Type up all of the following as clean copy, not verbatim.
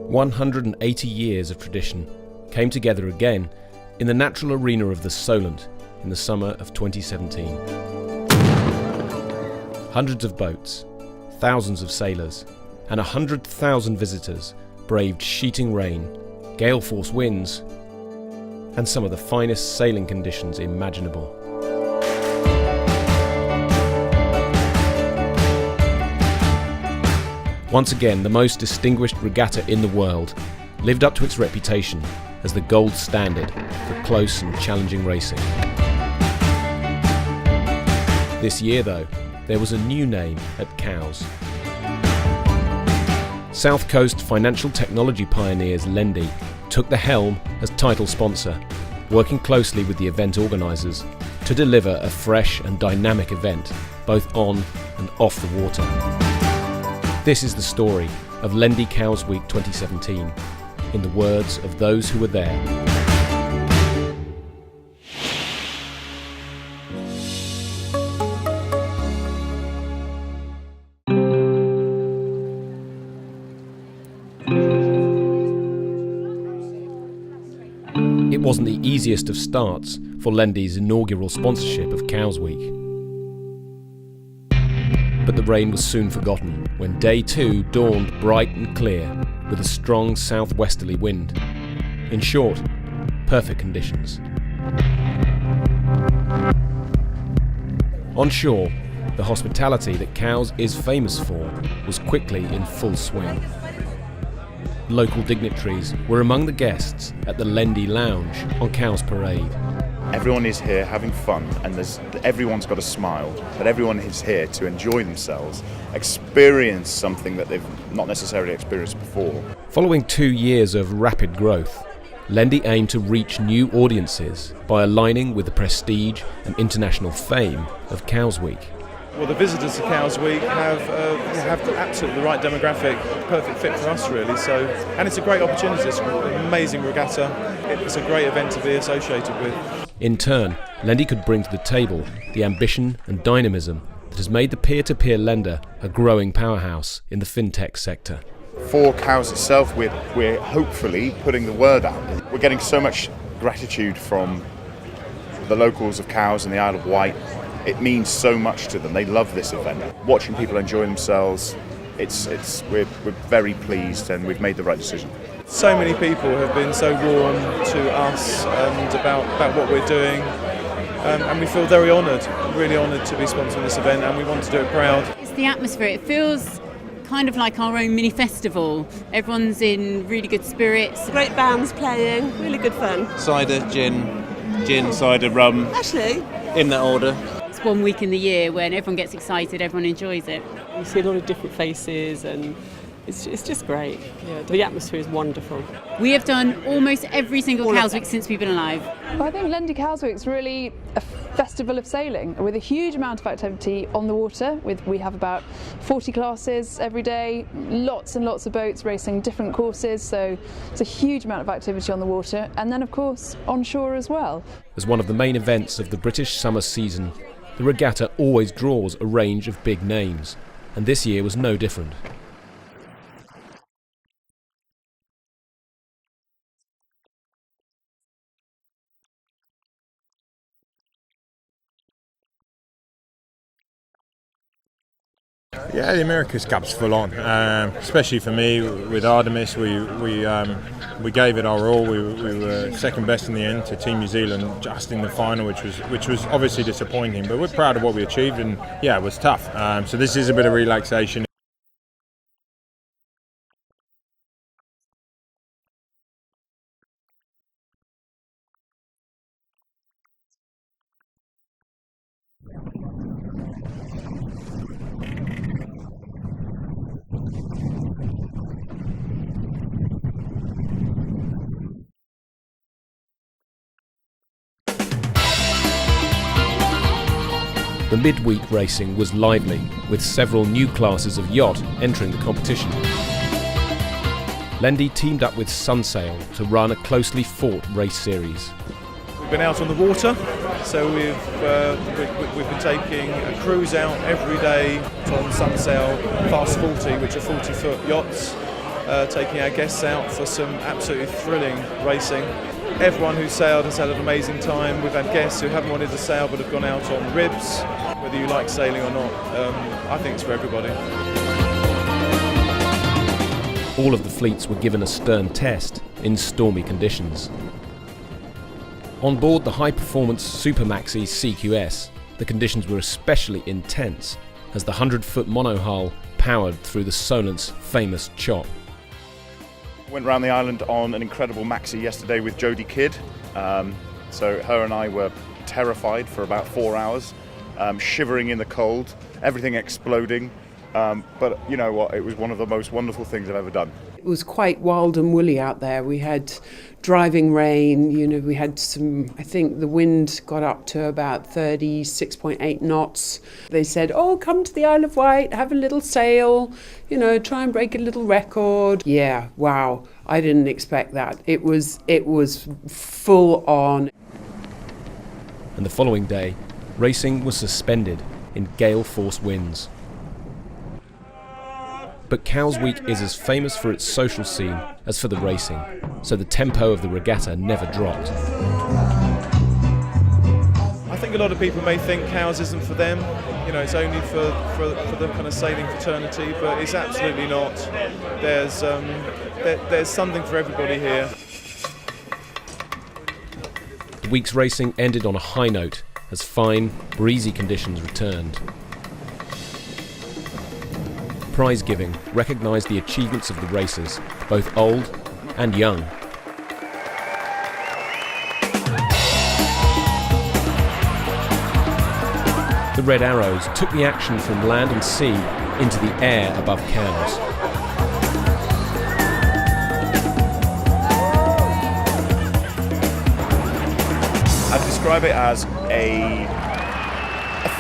180 years of tradition came together again in the natural arena of the Solent in the summer of 2017. Hundreds of boats, thousands of sailors, and 100,000 visitors braved sheeting rain, gale-force winds, and some of the finest sailing conditions imaginable. Once again, the most distinguished regatta in the world lived up to its reputation as the gold standard for close and challenging racing. This year, though, there was a new name at Cowes. South Coast financial technology pioneers Lendy took the helm as title sponsor, working closely with the event organisers to deliver a fresh and dynamic event, both on and off the water. This is the story of Lendy Cowes Week 2017, in the words of those who were there. It wasn't the easiest of starts for Lendy's inaugural sponsorship of Cowes Week. But the rain was soon forgotten when day 2 dawned bright and clear with a strong southwesterly wind. In short, perfect conditions. On shore, the hospitality that Cowes is famous for was quickly in full swing. Local dignitaries were among the guests at the Lendy Lounge on Cowes Parade. Everyone is here having fun, and everyone's got a smile, but everyone is here to enjoy themselves, experience something that they've not necessarily experienced before. Following 2 years of rapid growth, Lendy aimed to reach new audiences by aligning with the prestige and international fame of Cowes Week. Well, the visitors to Cowes Week have absolutely the right demographic, perfect fit for us really. And it's a great opportunity. It's an amazing regatta. It's a great event to be associated with. In turn, Lendy could bring to the table the ambition and dynamism that has made the peer-to-peer lender a growing powerhouse in the fintech sector. For Cowes itself, we're hopefully putting the word out. We're getting so much gratitude from the locals of Cowes and the Isle of Wight. It means so much to them. They love this event. Watching people enjoy themselves, we're very pleased, and we've made the right decision. So many people have been so warm to us and about what we're doing, and we feel very honoured, really honoured to be sponsoring this event, and we want to do it proud. It's the atmosphere. It feels kind of like our own mini festival. Everyone's in really good spirits. Great bands playing, really good fun. Cider, gin, cider, rum. Actually, in that order. It's 1 week in the year when everyone gets excited, everyone enjoys it. you see a lot of different faces, and it's just great. Yeah, the atmosphere is wonderful. We have done almost every single Cowes Week since we've been alive. Well, I think Lendy Cowes Week is really a festival of sailing with a huge amount of activity on the water. We have about 40 classes every day, lots and lots of boats racing different courses, so it's a huge amount of activity on the water, and then of course on shore as well. As one of the main events of the British summer season, the regatta always draws a range of big names, and this year was no different. Yeah, the America's Cup's full on, especially for me with Artemis. We gave it our all. We were second best in the end to Team New Zealand just in the final, which was obviously disappointing. But we're proud of what we achieved, and yeah, it was tough. So this is a bit of relaxation. The midweek racing was lively, with several new classes of yacht entering the competition. Lendy teamed up with Sunsail to run a closely fought race series. We've been out on the water, so we've been taking a cruise out every day on Sunsail Fast 40, which are 40-foot yachts, taking our guests out for some absolutely thrilling racing. Everyone who sailed has had an amazing time. We've had guests who haven't wanted to sail but have gone out on ribs. Whether you like sailing or not, I think it's for everybody. All of the fleets were given a stern test in stormy conditions. On board the high-performance Supermaxi CQS, the conditions were especially intense as the 100-foot monohull powered through the Solent's famous chop. Went around the island on an incredible maxi yesterday with Jodie Kidd. So her and I were terrified for about 4 hours, shivering in the cold, everything exploding. But you know what, it was one of the most wonderful things I've ever done. It was quite wild and woolly out there. We had driving rain, we had I think the wind got up to about 36.8 knots. They said, oh, come to the Isle of Wight, have a little sail, try and break a little record. Yeah, wow, I didn't expect that. It was full on. And the following day, racing was suspended in gale-force winds. But Cowes Week is as famous for its social scene as for the racing, so the tempo of the regatta never dropped. I think a lot of people may think Cowes isn't for them, it's only for the kind of sailing fraternity, but it's absolutely not. There's something for everybody here. The week's racing ended on a high note as fine, breezy conditions returned. Prize giving recognised the achievements of the racers, both old and young. The Red Arrows took the action from land and sea into the air above Cowes. I'd describe it as a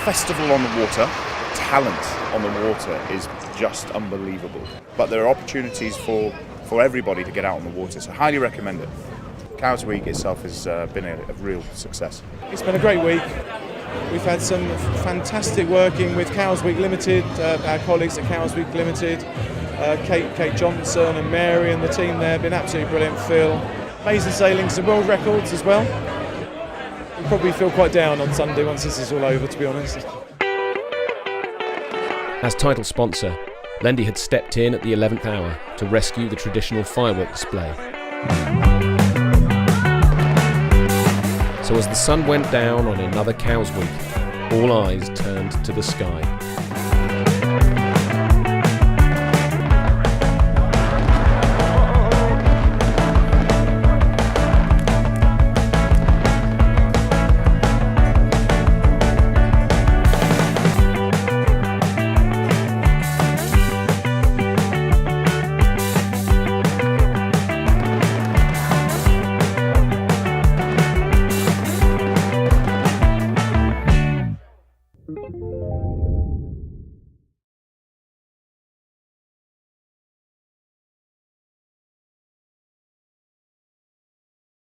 festival on the water. Talent on the water is just unbelievable. But there are opportunities for everybody to get out on the water, so highly recommend it. Cowes Week itself has been a real success. It's been a great week. We've had some fantastic working with Cowes Week Limited, our colleagues at Cowes Week Limited, Kate Johnson and Mary and the team there have been absolutely brilliant. Phil, amazing sailing, some world records as well. We'll probably feel quite down on Sunday once this is all over, to be honest. As title sponsor, Lendy had stepped in at the 11th hour to rescue the traditional firework display. So as the sun went down on another Cowes Week, all eyes turned to the sky.